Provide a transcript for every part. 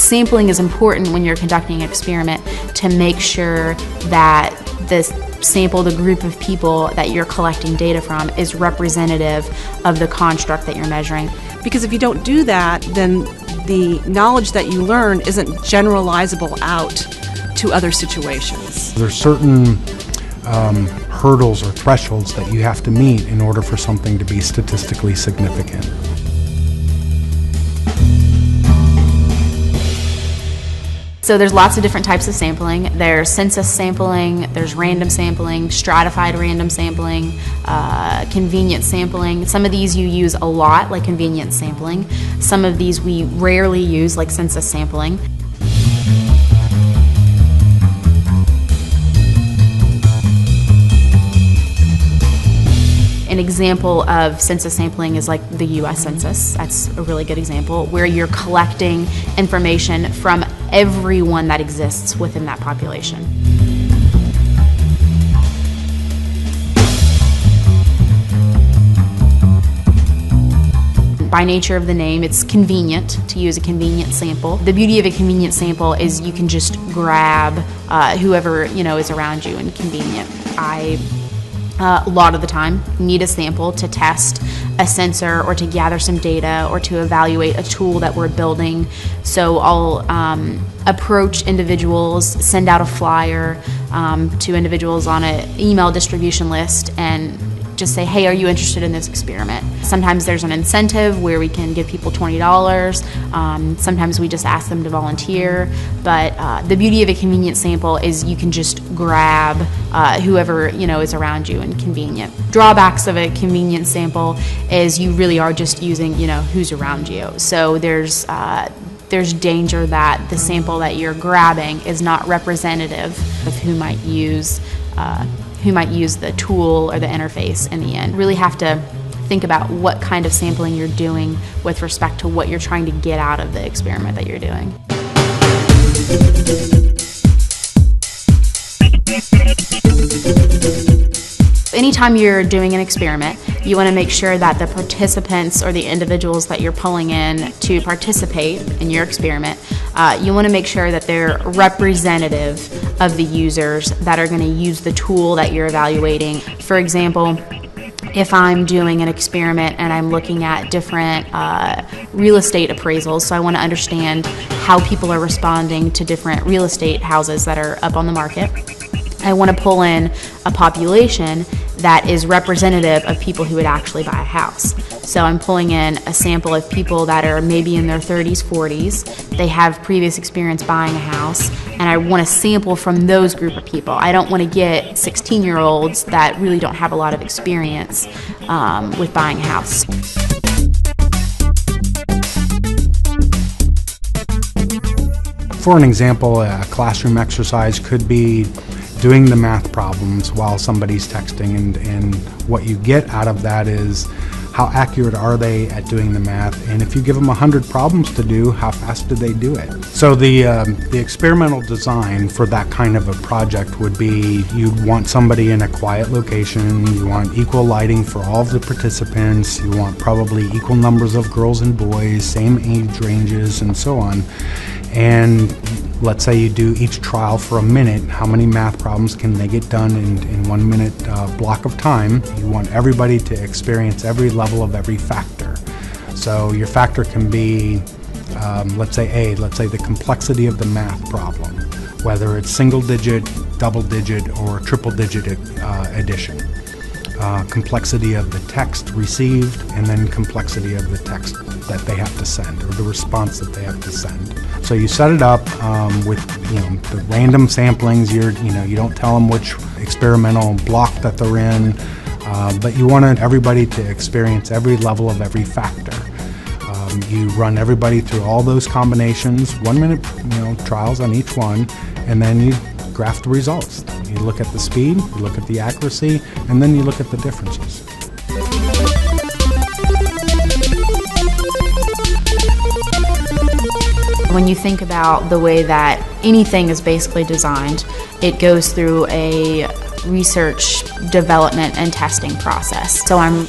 Sampling is important when you're conducting an experiment to make sure that the sample, the group of people that you're collecting data from, is representative of the construct that you're measuring. Because if you don't do that, then the knowledge that you learn isn't generalizable out to other situations. There's certain hurdles or thresholds that you have to meet in order for something to be statistically significant. So there's lots of different types of sampling. There's census sampling, there's random sampling, stratified random sampling, convenience sampling. Some of these you use a lot, like convenience sampling. Some of these we rarely use, like census sampling. An example of census sampling is like the U.S. Census. That's a really good example, where you're collecting information from everyone that exists within that population. By nature of the name, it's convenient to use a convenient sample. The beauty of a convenient sample is you can just grab whoever is around you and convenient. A lot of the time need a sample to test a sensor or to gather some data or to evaluate a tool that we're building. So I'll approach individuals, send out a flyer to individuals on an email distribution list and just say, hey, are you interested in this experiment? Sometimes there's an incentive where we can give people $20. Sometimes we just ask them to volunteer. But the beauty of a convenient sample is you can just grab whoever is around you and convenient. Drawbacks of a convenient sample is you really are just using who's around you. So there's danger that the sample that you're grabbing is not representative of who might use the tool or the interface in the end. Really have to think about what kind of sampling you're doing with respect to what you're trying to get out of the experiment that you're doing. Anytime you're doing an experiment, you want to make sure that the participants or the individuals that you're pulling in to participate in your experiment, you want to make sure that they're representative of the users that are going to use the tool that you're evaluating. For example, if I'm doing an experiment and I'm looking at different real estate appraisals, so I want to understand how people are responding to different real estate houses that are up on the market, I want to pull in a population that is representative of people who would actually buy a house. So I'm pulling in a sample of people that are maybe in their 30s, 40s. They have previous experience buying a house, and I want to sample from those group of people. I don't want to get 16-year-olds that really don't have a lot of experience with buying a house. For an example, a classroom exercise could be doing the math problems while somebody's texting, and what you get out of that is how accurate are they at doing the math, and if you give them 100 problems to do, how fast do they do it? So the experimental design for that kind of a project would be you want somebody in a quiet location, you want equal lighting for all of the participants, you want probably equal numbers of girls and boys, same age ranges, and so on. And let's say you do each trial for a minute. How many math problems can they get done in 1 minute block of time? You want everybody to experience every level of every factor. So your factor can be, let's say the complexity of the math problem, whether it's single digit, double digit, or triple digit addition. Complexity of the text received, and then complexity of the text that they have to send, or the response that they have to send. So you set it up with the random samplings. You don't tell them which experimental block that they're in, but you want everybody to experience every level of every factor. You run everybody through all those combinations, 1 minute trials on each one, and then you graph the results. You look at the speed, you look at the accuracy, and then you look at the differences. When you think about the way that anything is basically designed, it goes through a research, development, and testing process. So I'm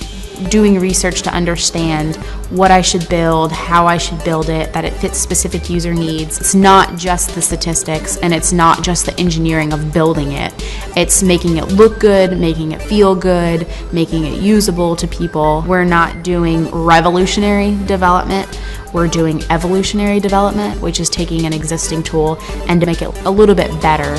doing research to understand what I should build, how I should build it, that it fits specific user needs. It's not just the statistics, and it's not just the engineering of building it. It's making it look good, making it feel good, making it usable to people. We're not doing revolutionary development. We're doing evolutionary development, which is taking an existing tool and to make it a little bit better.